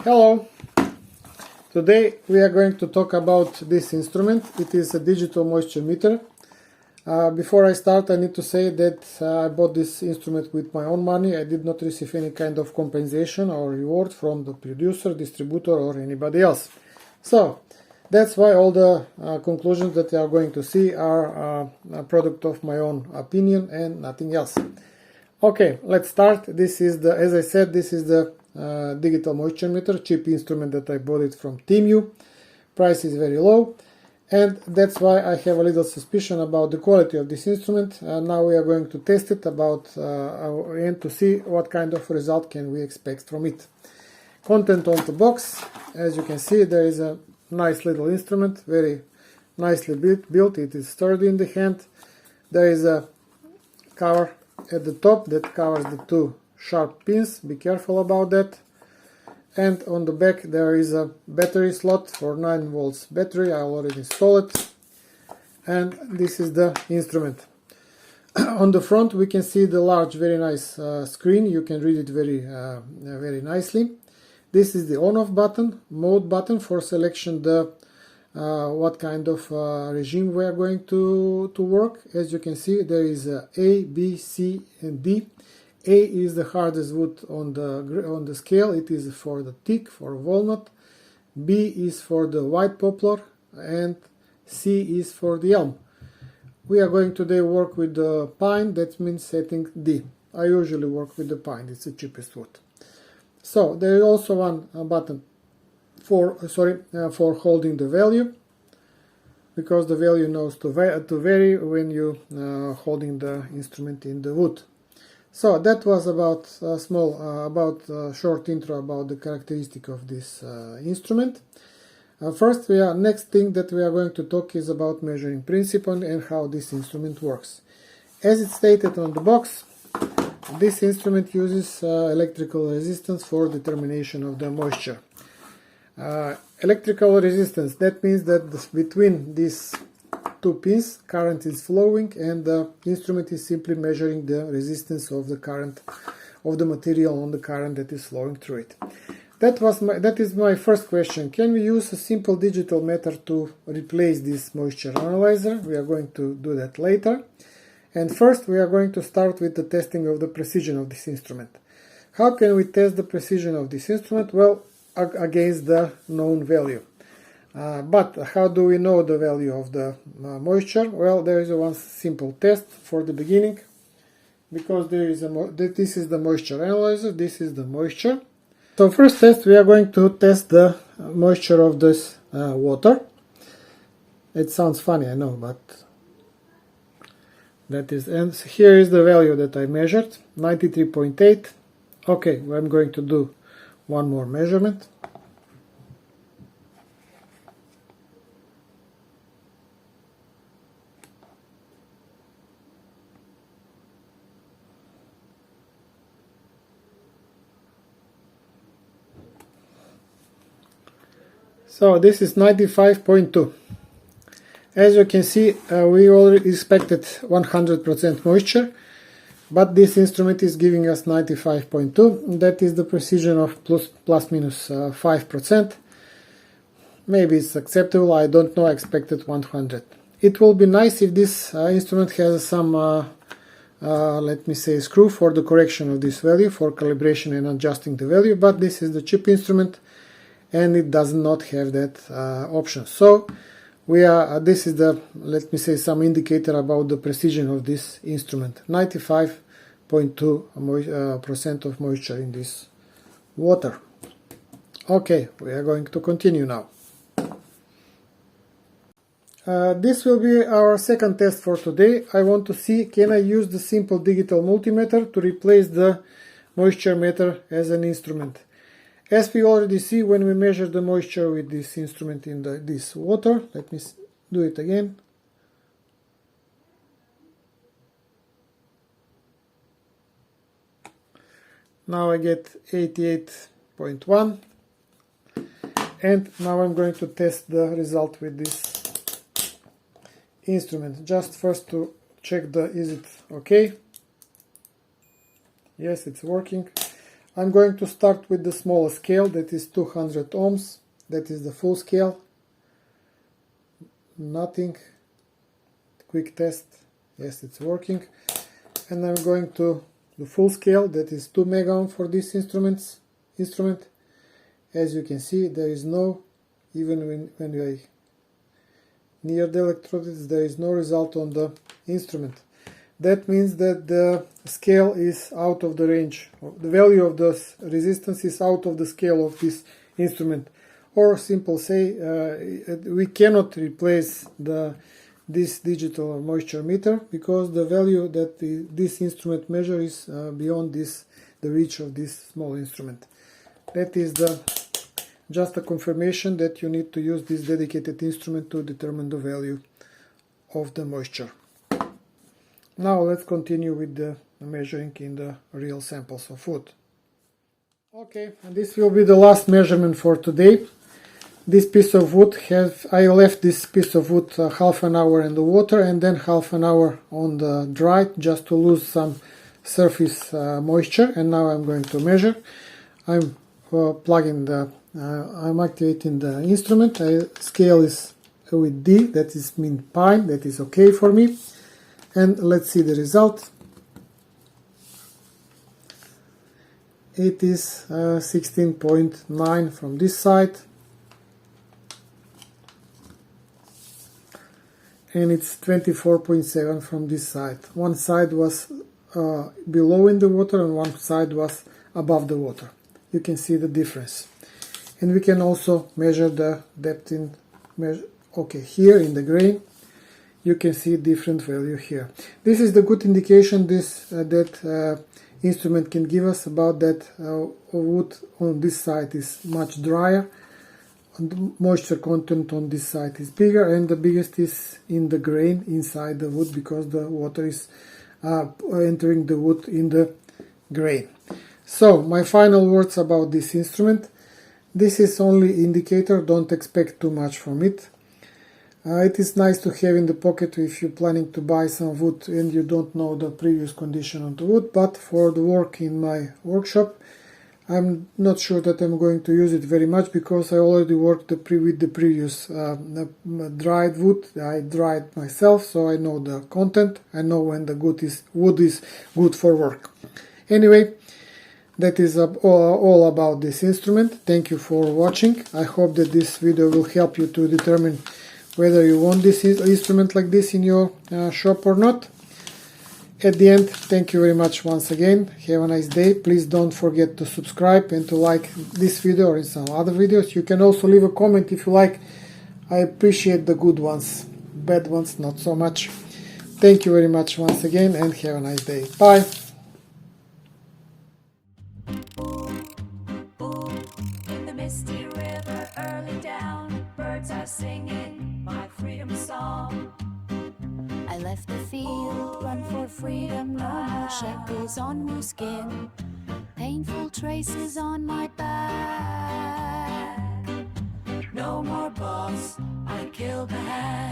Hello! Today we are going to talk about this instrument. It is a digital moisture meter. Before I start, I need to say that I bought this instrument with my own money. I did not receive any kind of compensation or reward from the producer, distributor or anybody else. So that's why all the conclusions that you are going to see are a product of my own opinion and nothing else. Okay, let's start. This is the, as I said, this is the digital moisture meter, cheap instrument that I bought it from TEMU. Price is very low, and that's why I have a little suspicion about the quality of this instrument. Now we are going to test it and to see what kind of result can we expect from it. Content on the box, as you can see, there is a nice little instrument, very nicely built. It is sturdy in the hand. There is a cover at the top that covers the two sharp pins. Be careful about that. And on the back there is a battery slot for 9 volts battery. I already installed it, and this is the instrument. On the front we can see the large, very nice screen. You can read it very nicely. This is the on-off button, mode button for selection the what kind of regime we are going to work. As you can see, there is A, B, C and D. A is the hardest wood on the scale. It is for the teak, for walnut. B is for the white poplar, and C is for the elm. We are going today work with the pine. That means setting D. I usually work with the pine. It's the cheapest wood. So there is also one button for holding the value, because the value knows to vary when you holding the instrument in the wood. So that was about a short intro about the characteristic of this instrument. Next thing that we are going to talk is about measuring principle and how this instrument works. As it stated on the box, this instrument uses electrical resistance for determination of the moisture. Electrical resistance, that means that between these two pins current is flowing, and the instrument is simply measuring the resistance of the current of the material on the current that is flowing through it. That is my first question. Can we use a simple digital method to replace this moisture analyzer? We are going to do that later. And first we are going to start with the testing of the precision of this instrument. How can we test the precision of this instrument? Well, against the known value. But how do we know the value of the moisture? Well, there is one simple test for the beginning, because this is the moisture analyzer, this is the moisture. So first test, we are going to test the moisture of this water. It sounds funny, I know, but that is, and here is the value that I measured, 93.8. Okay, I'm going to do one more measurement. So this is 95.2. As you can see, we already expected 100% moisture, but this instrument is giving us 95.2. That is the precision of plus minus 5%. Maybe it's acceptable, I don't know, I expected 100. It will be nice if this instrument has some, let me say, screw for the correction of this value, for calibration and adjusting the value, but this is the cheap instrument and it does not have that option. So this is the, let me say, some indicator about the precision of this instrument. 95.2% of moisture in this water. Okay, we are going to continue now. This will be our second test for today. I want to see, can I use the simple digital multimeter to replace the moisture meter as an instrument. As we already see, when we measure the moisture with this instrument in this water, let me do it again. Now I get 88.1, and now I'm going to test the result with this instrument. Just first to check is it okay. Yes, it's working. I'm going to start with the smaller scale, that is 200 ohms. That is the full scale. Nothing. Quick test. Yes, it's working. And I'm going to the full scale, that is 2 mega ohm for this instrument. As you can see, there is no, even when we are near the electrodes, there is no result on the instrument. That means that the scale is out of the range. The value of the resistance is out of the scale of this instrument. Or simple say, we cannot replace this digital moisture meter because the value that this instrument measures is beyond the reach of this small instrument. That is just a confirmation that you need to use this dedicated instrument to determine the value of the moisture. Now let's continue with the measuring in the real samples of wood. Okay, and this will be the last measurement for today. This piece of wood I left this piece of wood half an hour in the water and then half an hour on the dry, just to lose some surface moisture. And now I'm going to measure. I'm I'm activating the instrument. Scale is with D, that is mean pine, that is okay for me. And let's see the result. It is 16.9 from this side. And it's 24.7 from this side. One side was below in the water and one side was above the water. You can see the difference. And we can also measure the depth here in the grain. You can see different value here. This is the good indication that instrument can give us about that wood on this side is much drier. And the moisture content on this side is bigger, and the biggest is in the grain inside the wood because the water is entering the wood in the grain. So my final words about this instrument. This is only indicator, don't expect too much from it. It is nice to have in the pocket if you're planning to buy some wood and you don't know the previous condition of the wood, but for the work in my workshop, I'm not sure that I'm going to use it very much because I already worked with the previous dried wood. I dried myself, so I know the content. I know when the wood is good for work. Anyway, that is all about this instrument. Thank you for watching. I hope that this video will help you to determine whether you want this instrument like this in your shop or not. At the end, thank you very much once again. Have a nice day. Please don't forget to subscribe and to like this video or some other videos. You can also leave a comment if you like. I appreciate the good ones. Bad ones, not so much. Thank you very much once again and have a nice day. Bye. In the misty river early down, birds are singing my freedom song. I left the field, run for freedom, no more shackles on my skin, painful traces on my back. No more boss, I killed the hand.